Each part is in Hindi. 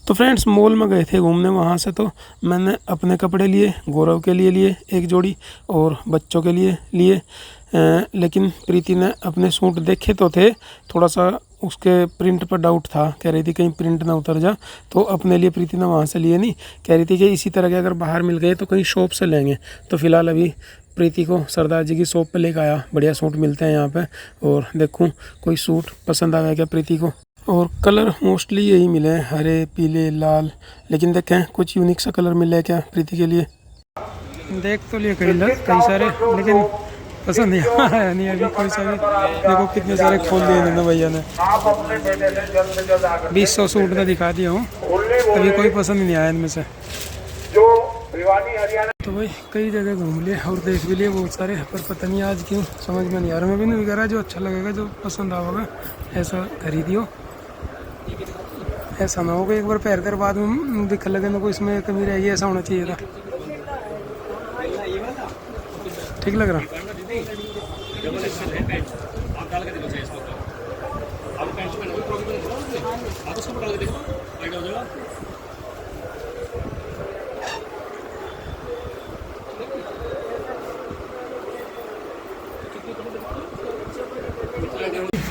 तो फ्रेंड्स मॉल में गए थे घूमने, वहाँ से तो मैंने अपने कपड़े लिए, गौरव के लिए एक जोड़ी और बच्चों के लिए लेकिन प्रीति ने अपने सूट देखे तो थे, थोड़ा सा उसके प्रिंट पर डाउट था, कह रही थी कहीं प्रिंट ना उतर जा, तो अपने लिए प्रीति ने वहाँ से लिए नहीं, कह रही थी कि इसी तरह के अगर बाहर मिल गए तो कहीं शॉप से लेंगे। तो फिलहाल अभी प्रीति को सरदार जी की शॉप पे लेकर आया, बढ़िया सूट मिलते हैं यहाँ पे, और देखूँ कोई सूट पसंद आया क्या प्रीति को। और कलर मोस्टली यही मिले हैं, हरे पीले लाल, लेकिन देखें कुछ यूनिक सा कलर मिले है क्या प्रीति के लिए। देख तो लिए कई सारे, लेकिन पसंद नहीं आया नहीं अभी कोई सा भी। देखो कितने सारे खोल दिए इन्होंने भैया ने, 200 सूट में दिखा दिया हूँ, अभी कोई पसंद नहीं आया इनमें से। तो भाई कई जगह घूम लिए और देख भी लिए बहुत सारे, पर पता नहीं आज क्यों समझ में नहीं आ रहा। मैं भी नहीं कह रहा, जो अच्छा लगेगा जो पसंद आएगा ऐसा खरीदियो, ऐसा ना हो कि एक बार पहन कर बाद में दिख लगे ना कोई इसमें कमी रहेगी, ऐसा होना चाहिए था। ठीक लग रहा।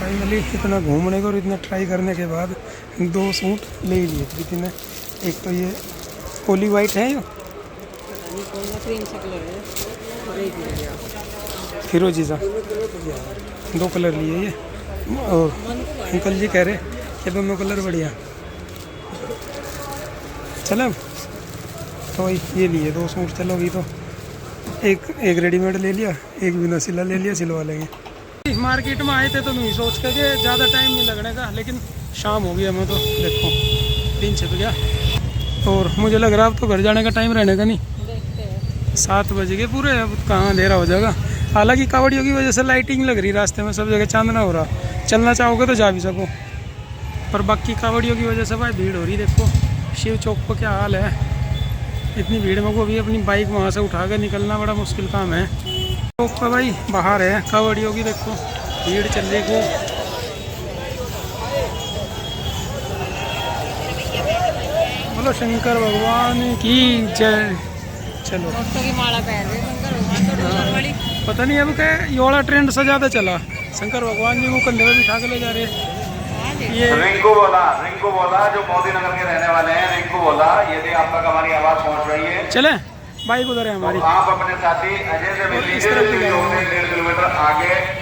फाइनली इतना घूमने को और इतना ट्राई करने के बाद 2 सूट ले ही लिए प्रीति ने। एक तो ये पोली वाइट है, यो फिरोजी सा, 2 कलर लिए ये, और अंकल जी कह रहे ये दोनों कलर बढ़िया। चलो तो ये लिए 2 सूट। चलो अभी तो एक रेडीमेड ले लिया, एक बिना सिला ले लिया, सिलवा लेंगे। मार्केट में आए थे तो नहीं सोच के ज़्यादा टाइम नहीं लगने का, लेकिन शाम हो गई हमें तो, देखो दिन छिप गया और मुझे लग रहा है अब तो घर जाने का टाइम रहने का नहीं, 7 बज गए पूरे, अब कहाँ अंधेरा हो जाएगा। हालांकि कावड़ियों की वजह से लाइटिंग लग रही रास्ते में, सब जगह चांदना हो रहा, चलना चाहोगे तो जा भी सको, पर बाकी कावड़ियों की वजह से भाई भीड़ हो रही। देखो शिव चौक पर क्या हाल है, इतनी भीड़ में को अभी अपनी बाइक वहाँ से उठा कर निकलना बड़ा मुश्किल काम है। चौक पर भाई बाहर है कावड़ियों की, देखो भीड़ चल रही को। बोलो शंकर भगवान की जय। चलो की माला पहन रहे शंकर भगवान वाली। पता नहीं अब क्या ये वाला ट्रेंड से ज़्यादा चला, शंकर भगवान जी को कंधे में बिठा के ले जा रहे हैं। ये रिंकू बोला जो मोदी नगर के रहने वाले हैं, रिंकू बोला यदि आप तक हमारी आवाज़ पहुंच रही है, चले बाइक उधर है हमारी, तो आप अपने साथी अजय से मिल लीजिए, 1.5 किलोमीटर आगे।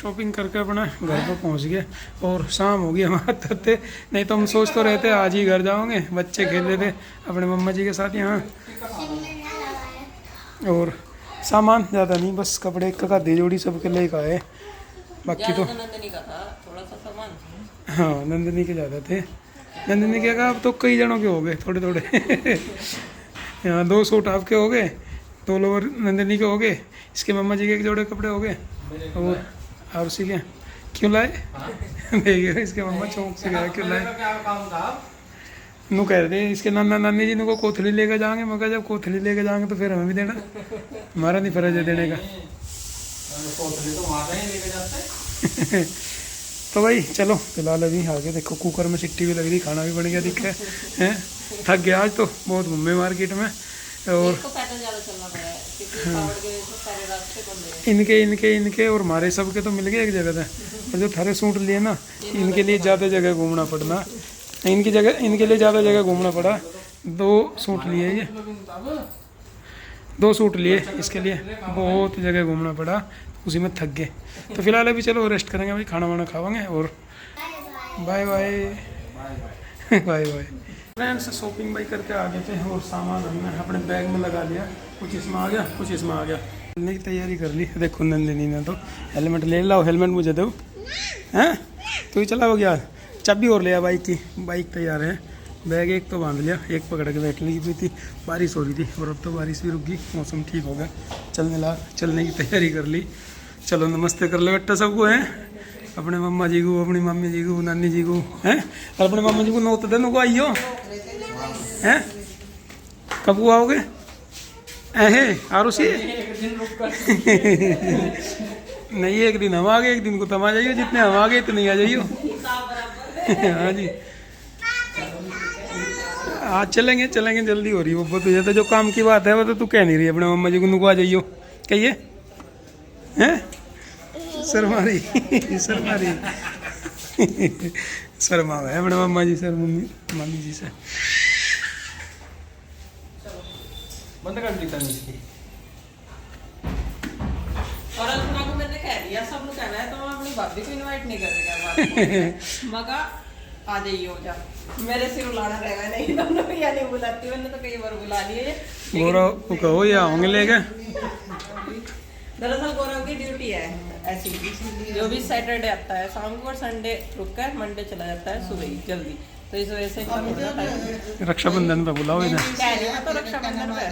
शॉपिंग करके अपना घर पर पहुंच गए और शाम हो गई हमारे तत्ते। नहीं तो हम सोच तो रहे थे आज ही घर जाओगे, बच्चे खेल रहे थे अपने मम्मा जी के साथ यहाँ, और सामान ज़्यादा नहीं, बस कपड़े का दे जोड़ी सबके ले का है, बाकी तो नंदनी का था थोड़ा सा सामान। हाँ नंदनी के ज़्यादा थे, नंदनी के कहा अब तो कई जनों के हो गए थोड़े थोड़े यहाँ 2 सूट आपके हो गए, 2 लोअर नंदनी के हो गए, इसके मम्मा जी के 1 जोड़े कपड़े हो गए, और उसी के क्यों लाए देखिए इसके मम्मा चौक से गया क्यों लाए, नू कह रहे इसके नाना नानी जी को कोथली लेकर जाएंगे, मैं कहा जब कोथली लेकर जाएंगे तो फिर हमें भी देना, हमारा नहीं फर्ज है देने का। तो भाई चलो फिलहाल अभी आगे देखो कुकर में सिट्टी भी लग रही, खाना भी बन गया दिख है, थक गया आज तो, बहुत घूमे मार्केट में। और इनके और हमारे सब के तो मिल गए एक जगह से, और जो थारे सूट लिए ना इनके लिए ज़्यादा जगह घूमना पड़ना, इनके लिए ज़्यादा जगह घूमना पड़ा। 2 सूट लिए ये, 2 सूट लिए, इसके लिए बहुत जगह घूमना पड़ा, उसी में थक गए। तो फिलहाल अभी चलो रेस्ट करेंगे भाई, खाना वाना खावांगे और bye bye bye bye. Friends shopping भाई करके आ गए थे और सामान हमने अपने बैग में लगा लिया, कुछ इसमें आ गया कुछ इसमें आ गया, चलने की तैयारी कर ली। देखो नंदिनी ने तो हेलमेट ले लाओ, हेलमेट मुझे दो हैं, तू ही चलाओगे आज, चाबी और लिया बाइक की, बाइक तैयार है। बैग एक तो बांध लिया, एक पकड़ के बैठने की भी थी। बारिश हो रही थी और अब तो बारिश भी रुक गई, मौसम ठीक हो गया, चलने की तैयारी कर ली। चलो नमस्ते कर ले बेटा सबको हैं, अपने मम्मा जी को, अपनी मम्मी जी को, नानी जी को हैं, और अपने मम्मा जी को नौत देने को आइयो हैं। कब को आओगे? ऐहे आरुषि नहीं, एक दिन हम आ गए, एक दिन को तुम आ जाइयो, जितने हम आ गए इतने आ जाइयो। हाँ जी, आज चलेंगे जल्दी हो रही है वो तुझे तो, जो काम की बात है वो तो तू कह नहीं रही अपने मम्मा जी को नुको आ जाइयो, कहिए हैं। शर्मा रही शर्मा है अपने मम्मा जी से, मम्मी जी से। बंद कर दी इसकी। और अलपना को मैंने कह दिया सब लोग कहना है तो मैं अपनी भाभी को इनवाइट नहीं करेगा। मगा आ जाइयो जा, मेरे से बुलाना रहेगा नहीं, दोनों को या नहीं बुलाती, मैंने तो कई बार बुला लिए। गौरव को कहो या होंगे लेके। दरअसल गौरव की ड्यूटी है ऐसी, जो भी सैटरडे आता है शाम को और संडे रुक कर मंडे चला जाता है सुबह ही जल्दी, तो इस वजह से रक्षाबंधन पे बुलाओ इधर। कह रही मैं तो रक्षाबंधन पे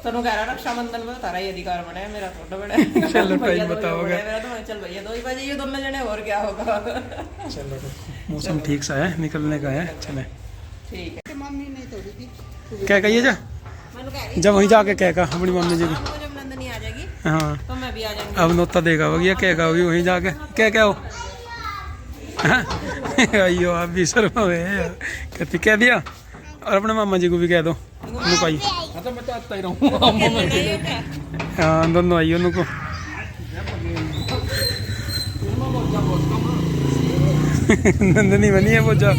तनु कह रहा रक्षाबंधन में तारा ही अधिकार बना है, मेरा थोड़ा बड़ा है। चलो टाइम बताओगे। मेरा तो चल भैया 2 बजे ये दोनों जने और क्या होगा। चलो मौसम ठीक सा है, निकलने का है, चले ठीक है। मम्मी नहीं तोड़ी थी, क्या कहिए जा, जब वहीं जाके क्या कहा अपनी मम्मी जी को, जब नंदनी आ जाएगी हाँ तो मैं भी आ जाऊंगी। अब नोता देगा भैया, क्या कहोगी वहीं जाके, क्या हो अयो आप भी शर्मा हुए कहती कह दिया, और अपने मामा जी को भी कह दो नुकाई। तो मैं तो आता ही रहूं। हाँ दोनों आइयो नुको। नंदनी बनी है वो जा।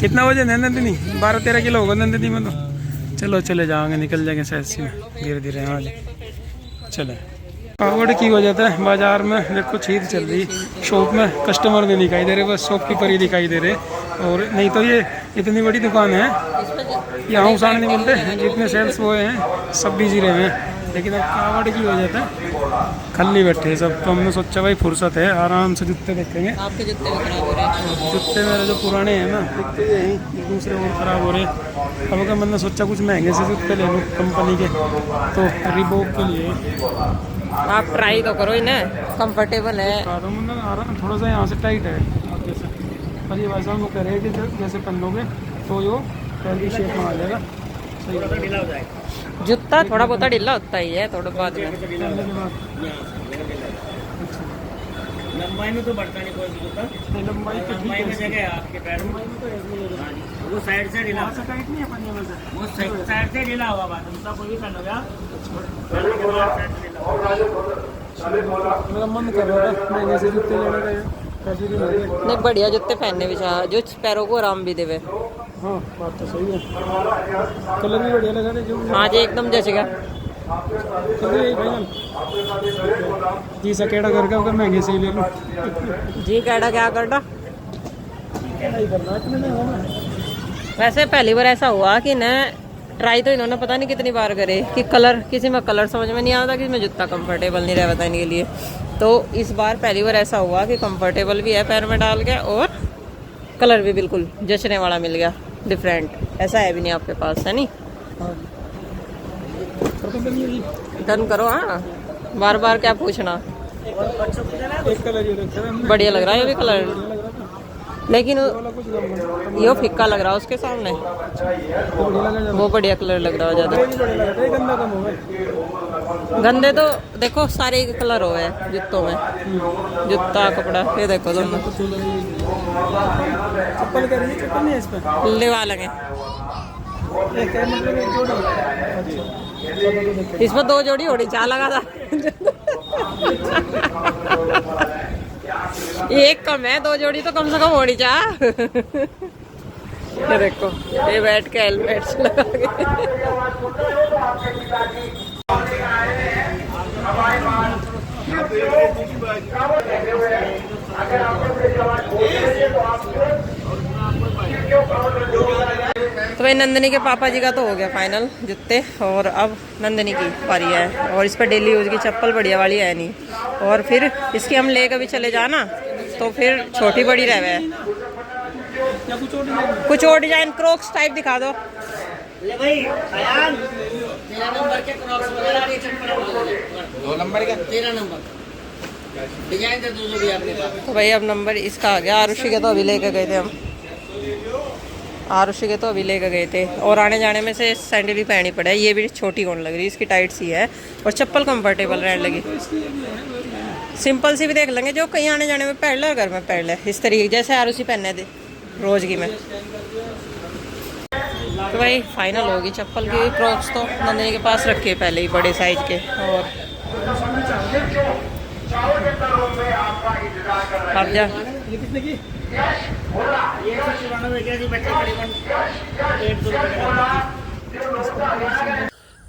कितना वजन है नंदनी? 12-13 किलो होगा नंदनी में तो। चलो चले जाएंगे, निकल जाएंगे सहसी में धीरे धीरे। हाँ जी चले। कावड़ की वजह है बाजार में देखो छीद चल रही, शॉप में कस्टमर नहीं दिखाई दे रहे, बस शॉपकीपर ही दिखाई दे रहे। और नहीं तो ये इतनी बड़ी दुकान है, यहाँ उसान नहीं मिलते, जितने सेल्स वो हैं सब बिजी रहे हैं। लेकिन अब कावड़ की वजह है खाली बैठे सब, तो हमने सोचा भाई फुर्सत है आराम से जूते देखेंगे। आपके जूते भी खराब हो रहे हैं। जूते मेरे जो पुराने हैं ना दिखते यही, एक दूसरे और ख़राब हो रहे। अब अगर मैंने सोचा कुछ महंगे से जूते ले लूँ कंपनी के, तो रिबॉक के लिए आप ट्राई तो करो इन्हें, कंफर्टेबल है। थोड़ा सा यहाँ से टाइट है जैसे, पर ये वैसा हम कह रहे हैं कि जैसे पहनोगे तो जो पहली शेप में आ जाएगा, सही ढीला हो जाएगा। जूता थोड़ा बहुत ढीला होता ही है थोड़ा बाद में। लंबाई में तो बढ़ता नहीं कोई जूता, लंबाई में जगह है आपके पैर में, वो साइड से ढीला, वो साइड से ढीला होगा बात, जूता कोई भी पहनोगे आप। मेरा मन कर रहा था महंगे से जूते लेने का, पैसे भी लगे। नहीं बढ़िया जूते पहनने भी चाह, जो पैरों को आराम भी देवे। हाँ बात तो सही है, कलर भी बढ़िया लगा जो। हाँ जी एकदम जचेगा। जी सा केड़ा करके अगर महंगे से ही ले लो। जी केड़ा क्या करना, वैसे पहली बार ऐसा हुआ कि न ट्राई तो इन्होंने पता नहीं कितनी बार करे कि कलर, किसी में कलर समझ में नहीं आता, किसी में जूता कंफर्टेबल नहीं रहता इनके लिए। तो इस बार पहली बार ऐसा हुआ कि कंफर्टेबल भी है पैर में डाल के, और कलर भी बिल्कुल जचने वाला मिल गया, डिफरेंट। ऐसा है भी नहीं आपके पास, है नहीं? डन करो। हाँ बार बार क्या पूछना, एक कलर ये रखा है, बढ़िया लग रहा है ये भी कलर, लेकिन यो फिक्का लग रहा है उसके सामने, वो बढ़िया कलर लग रहा है ज्यादा। गंदे तो देखो सारे कलर हो है जूतों में, जूता कपड़ा ये देखो दोनों। चप्पल कर रही है, चप्पल नहीं है इस पे, लेवा लगे इसमें 2 जोड़ी होनी चाह लगा था। एक कम है, 2 जोड़ी तो कम से कम होनी चाह। ये देखो ये बैठ के हेलमेट लगा के। तो भाई नंदिनी के पापा जी का तो हो गया फाइनल जूते, और अब नंदिनी की पारी है। और इस पर डेली यूज की चप्पल बढ़िया वाली है नहीं, और फिर इसकी हम ले कभी चले जाना तो फिर छोटी बड़ी रह है। कुछ और डिजाइन क्रॉक्स टाइप दिखा दो। ले भाई अयान, 13 नंबर के क्रॉक्स वगैरह वाली चप्पल 2 नंबर का 13 नंबर डिजाइन तो दूसरी भी आपके पास। तो भाई अब नंबर इसका आ गया। आरुषि के तो अभी लेके गए थे हम, आरुषि के तो अभी लेके गए थे। और आने जाने में से सैंडल ही पहनी पड़ा है। ये भी छोटी कौन लग रही है, इसकी टाइट सी है और चप्पल कंफर्टेबल रहने लगी। सिंपल सी भी देख लेंगे जो कहीं आने जाने में पहन ले, घर में पहन ले, इस तरीके जैसे आरुषि पहनने थे रोज की में। तो भाई फाइनल होगी चप्पल की। क्रॉक्स तो नंदिनी के पास रखे पहले ही बड़े साइज के। और अब जा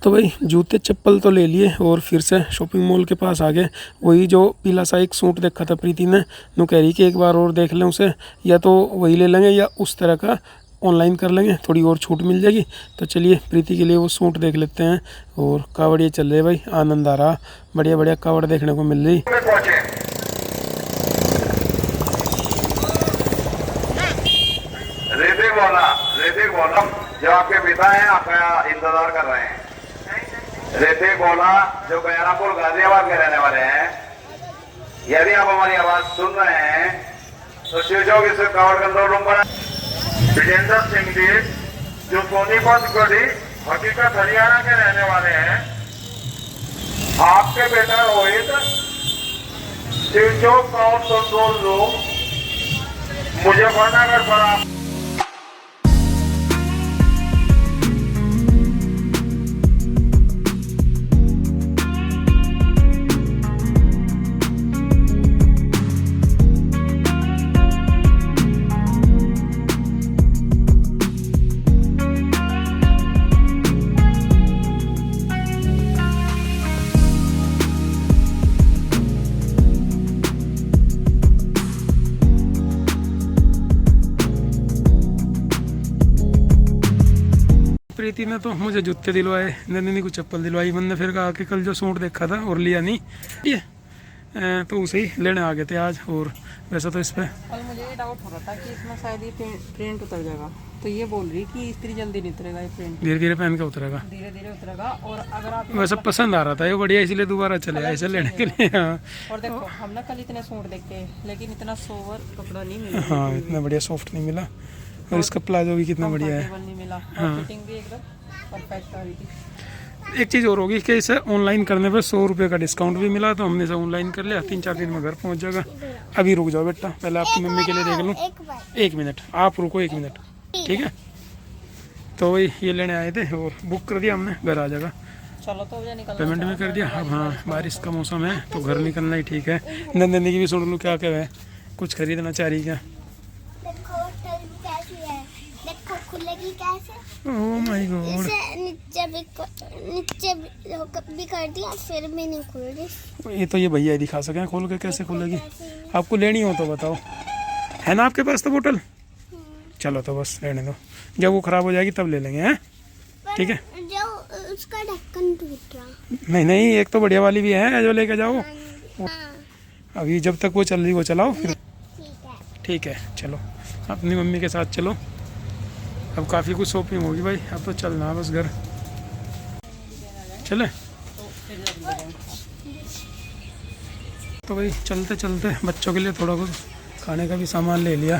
तो भाई जूते चप्पल तो ले लिए और फिर से शॉपिंग मॉल के पास आ गए। वही जो पीला सा एक सूट देखा था प्रीति ने, नु कह रही कि एक बार और देख लें उसे, या तो वही ले लेंगे या उस तरह का ऑनलाइन कर लेंगे, थोड़ी और छूट मिल जाएगी। तो चलिए प्रीति के लिए वो सूट देख लेते हैं। और कावड़ ये चल रहे भाई, आनंद आ रहा, बढ़िया बढ़िया कावड़ देखने को मिल रही। ऋतिक बोला जो आपके पिता हैं आपका इंतजार कर रहे हैं। ऋतिक बोला जो बयारापुर गाजियाबाद के रहने वाले हैं, यदि आप हमारी आवाज सुन रहे हैं तो शिवचौक इसे कवर कंट्रोल रूम पर। विजेंद्र सिंह जी जो सोनीपत गढ़ी हकीकत हरियाणा के रहने वाले हैं, आपके बेटा Rohit Shivchowk cover control room Muzaffarnagar पर आप प्रीति ने तो मुझे जूते दिलवाए, नंदिनी को चप्पल दिलवाई। मैंने फिर कहा कि कल जो सूट देखा था और लिया नहीं, ये तो उसे ही लेने आ गए थे आज। और वैसे तो इस पे कल मुझे ये डाउट हो रहा था कि इसमें शायद ये प्रिंट उतर जाएगा, तो ये बोल रही कि इतनी जल्दी नहीं उतरेगा, ये प्रिंट धीरे धीरे पहन के उतरेगा, धीरे धीरे उतरेगा। और अगर आप वैसे पसंद आ रहा था ये बढ़िया, इसलिए दोबारा चले आए इसे लेने के लिए। हाँ और देखो हम ना कल इतने सूट देखे लेकिन इतना सोवर कपड़ा नहीं मिला। हाँ इतना बढ़िया सॉफ्ट नहीं मिला, और इसका प्लाजो भी कितना बढ़िया है। नहीं मिला, फिटिंग भी एकदम परफेक्ट आ रही थी। एक चीज़ और होगी कि इसे ऑनलाइन करने पर 100 रुपये का डिस्काउंट भी मिला, तो हमने इसे ऑनलाइन कर लिया। 3-4 दिन में घर पहुंच जाएगा। अभी रुक जाओ बेटा, पहले आपकी मम्मी के लिए देख लूँ। 1 मिनट आप रुको, 1 मिनट, ठीक है। तो वही ये लेने आए थे और बुक कर दिया हमने, घर आ जाएगा। चलो तो निकल, पेमेंट भी कर दिया। अब हाँ बारिश का मौसम है तो घर निकलना ही ठीक है। नंदनी की भी सुन लूँ क्या क्या है, कुछ खरीदना चाह रही क्या? खुलेगी कैसे? ओह माय गॉड, नीचे भी कर दिया फिर भी नहीं खुल रही। ये तो ये भैया ही दिखा सके खोल के कैसे खुलेगी। आपको लेनी हो तो बताओ, है ना आपके पास तो बोतल? चलो तो बस रहने दो, जब वो खराब हो जाएगी तब ले लेंगे, हैं? ठीक है। जो उसका ढक्कन टूट रहा। नहीं एक तो बढ़िया वाली भी है जो लेके जाओ। अभी जब तक वो चल रही वो चलाओ फिर। ठीक है चलो अपनी मम्मी के साथ चलो। अब काफ़ी कुछ शॉपिंग होगी भाई, अब तो चलना है बस घर। चले तो भाई चलते चलते बच्चों के लिए थोड़ा कुछ खाने का भी सामान ले लिया।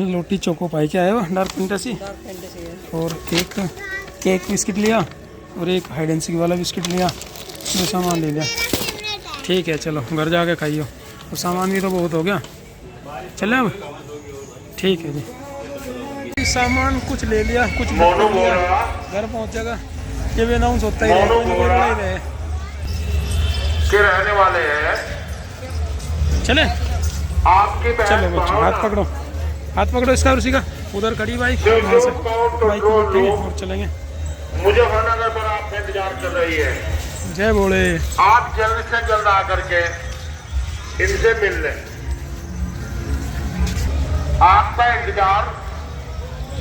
लोटी चोको पाई क्या है वो डार्क फैंटेसी, और एक केक बिस्किट लिया और एक हाइड एंड सीक वाला बिस्किट लिया। ये सामान ले लिया। ठीक है चलो घर जाके खाइयो, और सामान भी तो बहुत हो गया। चले अब, ठीक है जी। सामान कुछ ले लिया, कुछ घर पहुंच जाएगा। ये भी अनाउंस होता ही रहे के रहने वाले हैं। चले आपके चलो बच्चों हाथ पकड़ो, हाथ पकड़ो इसका और उसी का। उधर खड़ी बाइक, वहाँ से बाइक को बैठेंगे और चलेंगे। मुजफ्फरनगर पर आपका इंतजार कर रही है। जय भोले। आप जल्द से जल्द आकर के इनसे मिल लें। आपका इंतजार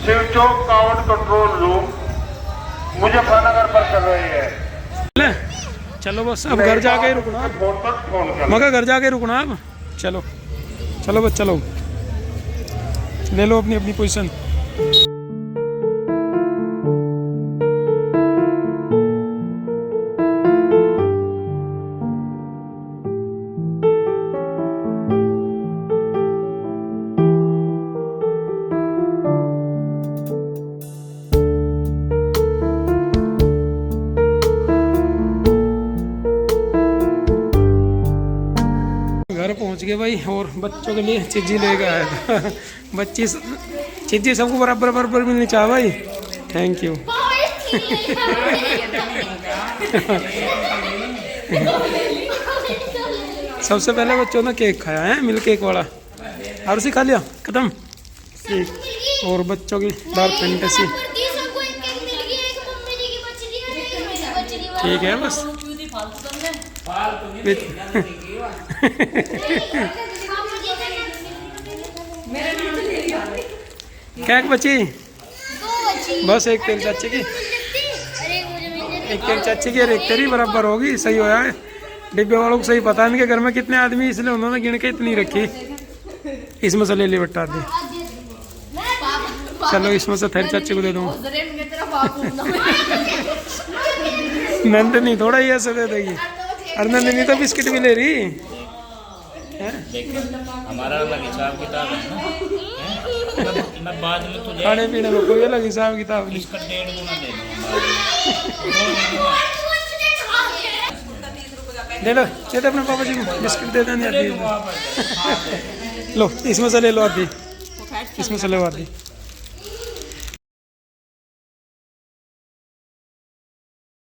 Shiv Chowk count control room Muzaffarnagar पर चल रही है। ले, चलो बस अब घर जाके ही रुकना। फोन पर फोन कर। मगर घर जाके रुकना अब। चलो चलो बस चलो, ले लो अपनी अपनी पोजीशन। घर पहुंच गए भाई, और बच्चों के लिए चीज़ी लेकर आया था। बच्ची चीज़ी सबको बराबर बराबर मिलनी चाहिए भाई। Thank you. सबसे पहले बच्चों ने केक खाया है, मिल्क केक वाला। और उसी खा लिया, खत्म। ठीक, और बच्चों की डार्क फैंटेसी। ठीक है बस। क्या बची? बस एक तेरी चाची की, एक तेरी चाची की और एक तेरी बराबर होगी। सही होया है। डिब्बे वालों को सही पता है इनके घर में कितने आदमी, इसलिए उन्होंने गिन के इतनी रखी। इसमें से ले ली बट्टा दी। चलो इसमें से तेरी चाची को दे दूँ। नंदनी थोड़ा ही ऐसे दे देगी। और नंदनी तो बिस्किट भी ले रही है। हमारा अलग हिसाब किताब है ना। मैं बाद में तुझे खाने पीने में कोई अलग हिसाब किताब नहीं। इसका 1.5 गुना दे दूँगा। ले लो, चेते अपने पापा जी को बिस्किट दे देने आदि। लो इसमें से ले लो आदि, इसमें से ले लो आदि।